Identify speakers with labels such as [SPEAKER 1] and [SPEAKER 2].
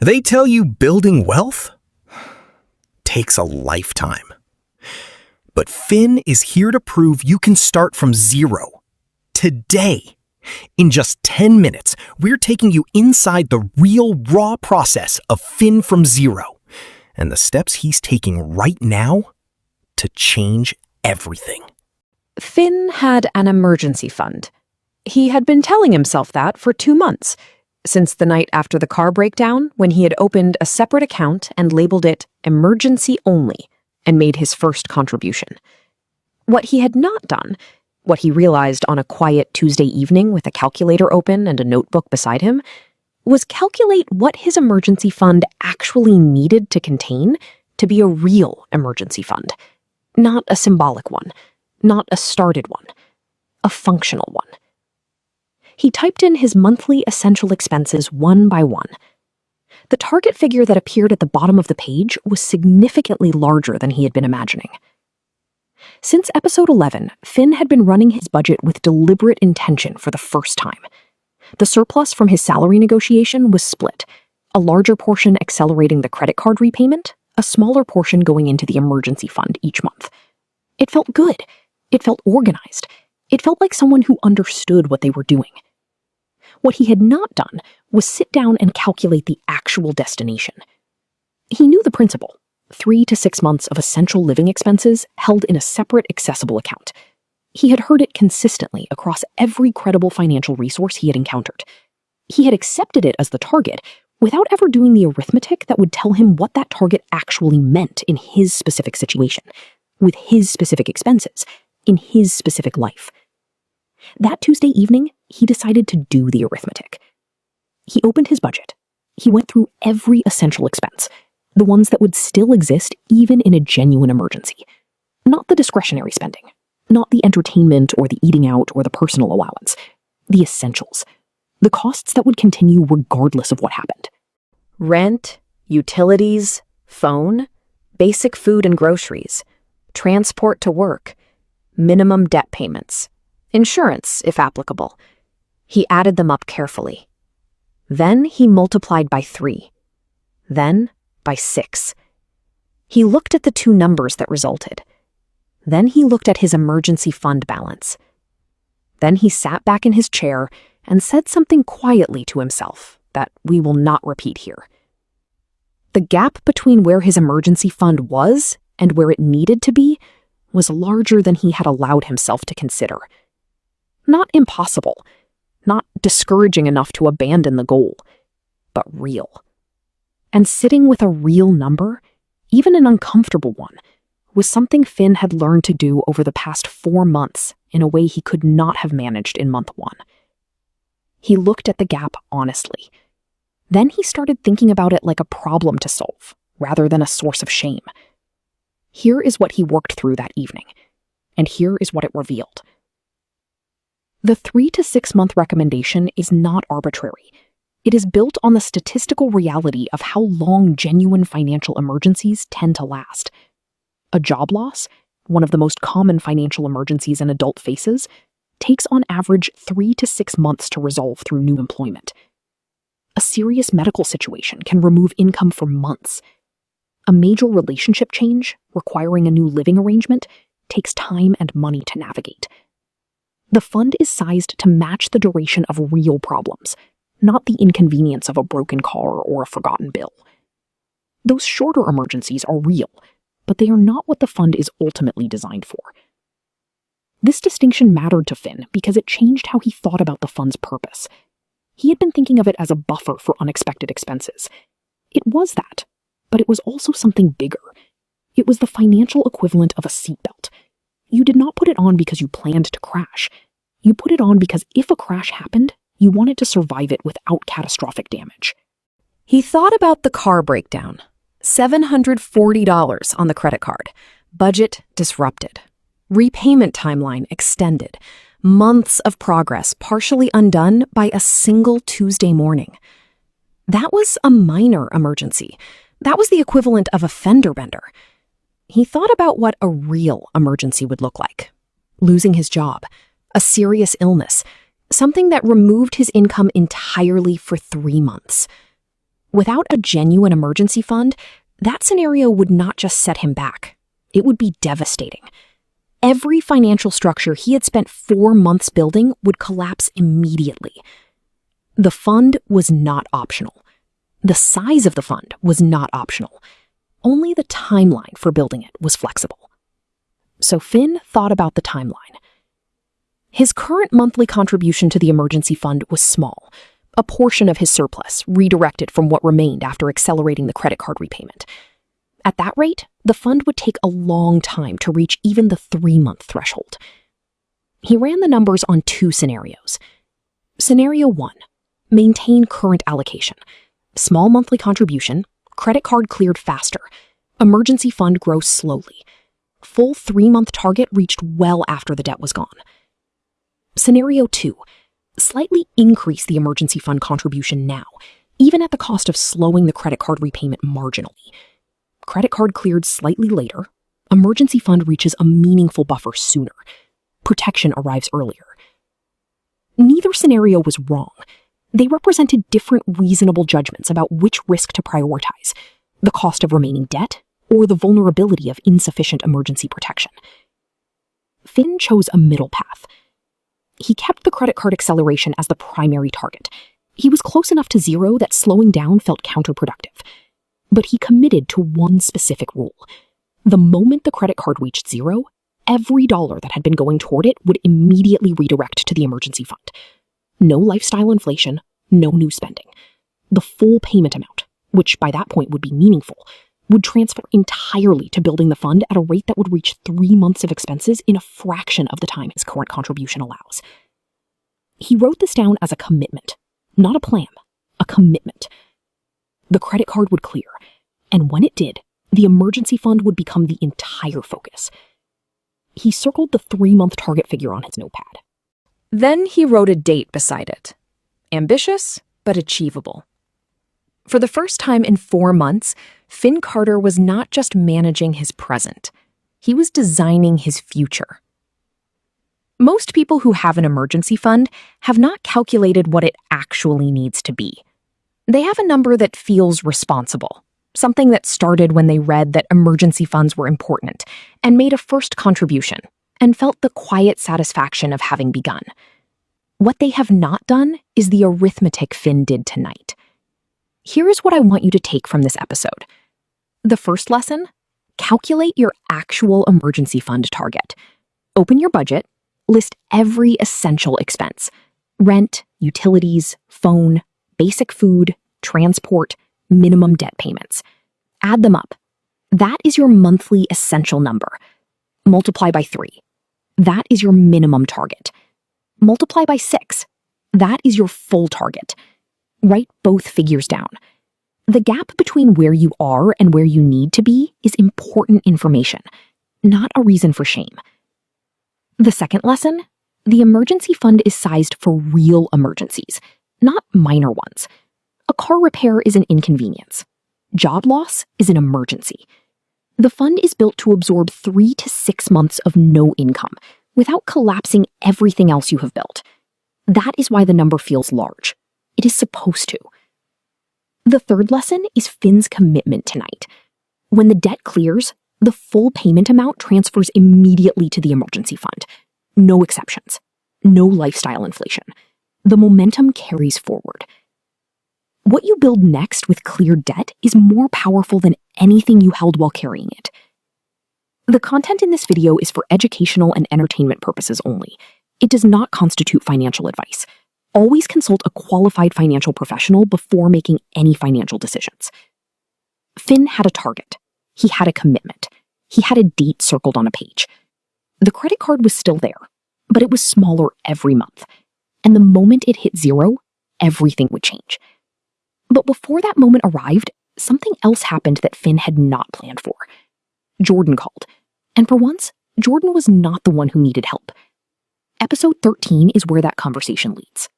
[SPEAKER 1] They tell you building wealth takes a lifetime. But Finn is here to prove you can start from zero. Today, in just 10 minutes, we're taking you inside the real, raw process of Finn from zero and the steps he's taking right now to change everything.
[SPEAKER 2] Finn had an emergency fund. He had been telling himself that for 2 months, since the night after the car breakdown when he had opened a separate account and labeled it emergency only and made his first contribution. What he had not done, what he realized on a quiet Tuesday evening with a calculator open and a notebook beside him, was calculate what his emergency fund actually needed to contain to be a real emergency fund. Not a symbolic one, not a started one, a functional one. He typed in his monthly essential expenses one by one. The target figure that appeared at the bottom of the page was significantly larger than he had been imagining. Since episode 11, Finn had been running his budget with deliberate intention for the first time. The surplus from his salary negotiation was split, a larger portion accelerating the credit card repayment, a smaller portion going into the emergency fund each month. It felt good. It felt organized. It felt like someone who understood what they were doing. What he had not done was sit down and calculate the actual destination. He knew the principle: 3 to 6 months of essential living expenses held in a separate accessible account. He had heard it consistently across every credible financial resource he had encountered. He had accepted it as the target without ever doing the arithmetic that would tell him what that target actually meant in his specific situation, with his specific expenses, in his specific life. That Tuesday evening, he decided to do the arithmetic. He opened his budget. He went through every essential expense, the ones that would still exist even in a genuine emergency. Not the discretionary spending, not the entertainment or the eating out or the personal allowance, the essentials, the costs that would continue regardless of what happened. Rent, utilities, phone, basic food and groceries, transport to work, minimum debt payments, insurance, if applicable. He added them up carefully. Then he multiplied by 3. Then by 6. He looked at the 2 numbers that resulted. Then he looked at his emergency fund balance. Then he sat back in his chair and said something quietly to himself that we will not repeat here. The gap between where his emergency fund was and where it needed to be was larger than he had allowed himself to consider. Not impossible, not discouraging enough to abandon the goal, but real. And sitting with a real number, even an uncomfortable one, was something Finn had learned to do over the past 4 months in a way he could not have managed in month 1. He looked at the gap honestly. Then he started thinking about it like a problem to solve, rather than a source of shame. Here is what he worked through that evening, and here is what it revealed. The 3 to 6 month recommendation is not arbitrary. It is built on the statistical reality of how long genuine financial emergencies tend to last. A job loss, one of the most common financial emergencies an adult faces, takes on average 3 to 6 months to resolve through new employment. A serious medical situation can remove income for months. A major relationship change, requiring a new living arrangement, takes time and money to navigate. The fund is sized to match the duration of real problems, not the inconvenience of a broken car or a forgotten bill. Those shorter emergencies are real, but they are not what the fund is ultimately designed for. This distinction mattered to Finn because it changed how he thought about the fund's purpose. He had been thinking of it as a buffer for unexpected expenses. It was that, but it was also something bigger. It was the financial equivalent of a seatbelt. You did not put it on because you planned to crash. You put it on because if a crash happened, you wanted to survive it without catastrophic damage.
[SPEAKER 3] He thought about the car breakdown. $740 on the credit card. Budget disrupted. Repayment timeline extended. Months of progress partially undone by a single Tuesday morning. That was a minor emergency. That was the equivalent of a fender bender. He thought about what a real emergency would look like. Losing his job, a serious illness, something that removed his income entirely for 3 months. Without a genuine emergency fund, that scenario would not just set him back. It would be devastating. Every financial structure he had spent 4 months building would collapse immediately. The fund was not optional. The size of the fund was not optional. Only the timeline for building it was flexible. So Finn thought about the timeline. His current monthly contribution to the emergency fund was small, a portion of his surplus redirected from what remained after accelerating the credit card repayment. At that rate, the fund would take a long time to reach even the 3-month threshold. He ran the numbers on 2 scenarios. Scenario 1, maintain current allocation. Small monthly contribution, credit card cleared faster, emergency fund grows slowly. Full 3-month target reached well after the debt was gone. Scenario 2, slightly increase the emergency fund contribution now, even at the cost of slowing the credit card repayment marginally. Credit card cleared slightly later, emergency fund reaches a meaningful buffer sooner. Protection arrives earlier. Neither scenario was wrong. They represented different reasonable judgments about which risk to prioritize, the cost of remaining debt or the vulnerability of insufficient emergency protection. Finn chose a middle path. He kept the credit card acceleration as the primary target. He was close enough to 0 that slowing down felt counterproductive. But he committed to one specific rule. The moment the credit card reached 0, every dollar that had been going toward it would immediately redirect to the emergency fund. No lifestyle inflation, no new spending. The full payment amount, which by that point would be meaningful, would transfer entirely to building the fund at a rate that would reach 3 months of expenses in a fraction of the time his current contribution allows. He wrote this down as a commitment, not a plan, a commitment. The credit card would clear, and when it did, the emergency fund would become the entire focus. He circled the 3-month target figure on his notepad.
[SPEAKER 2] Then he wrote a date beside it. Ambitious, but achievable. For the first time in 4 months, Finn Carter was not just managing his present. He was designing his future. Most people who have an emergency fund have not calculated what it actually needs to be. They have a number that feels responsible, something that started when they read that emergency funds were important and made a first contribution and felt the quiet satisfaction of having begun. What they have not done is the arithmetic Finn did tonight. Here is what I want you to take from this episode. The first lesson: calculate your actual emergency fund target. Open your budget, list every essential expense: rent, utilities, phone, basic food, transport, minimum debt payments. Add them up. That is your monthly essential number. Multiply by 3. That is your minimum target. Multiply by 6. That is your full target. Write both figures down. The gap between where you are and where you need to be is important information, not a reason for shame. The second lesson: the emergency fund is sized for real emergencies, not minor ones. A car repair is an inconvenience. Job loss is an emergency. The fund is built to absorb 3 to 6 months of no income without collapsing everything else you have built. That is why the number feels large. It is supposed to. The third lesson is Finn's commitment tonight. When the debt clears, the full payment amount transfers immediately to the emergency fund. No exceptions. No lifestyle inflation. The momentum carries forward. What you build next with cleared debt is more powerful than anything you held while carrying it. The content in this video is for educational and entertainment purposes only. It does not constitute financial advice. Always consult a qualified financial professional before making any financial decisions. Finn had a target. He had a commitment. He had a date circled on a page. The credit card was still there, but it was smaller every month. And the moment it hit 0, everything would change. But before that moment arrived, something else happened that Finn had not planned for. Jordan called. And for once, Jordan was not the one who needed help. Episode 13 is where that conversation leads.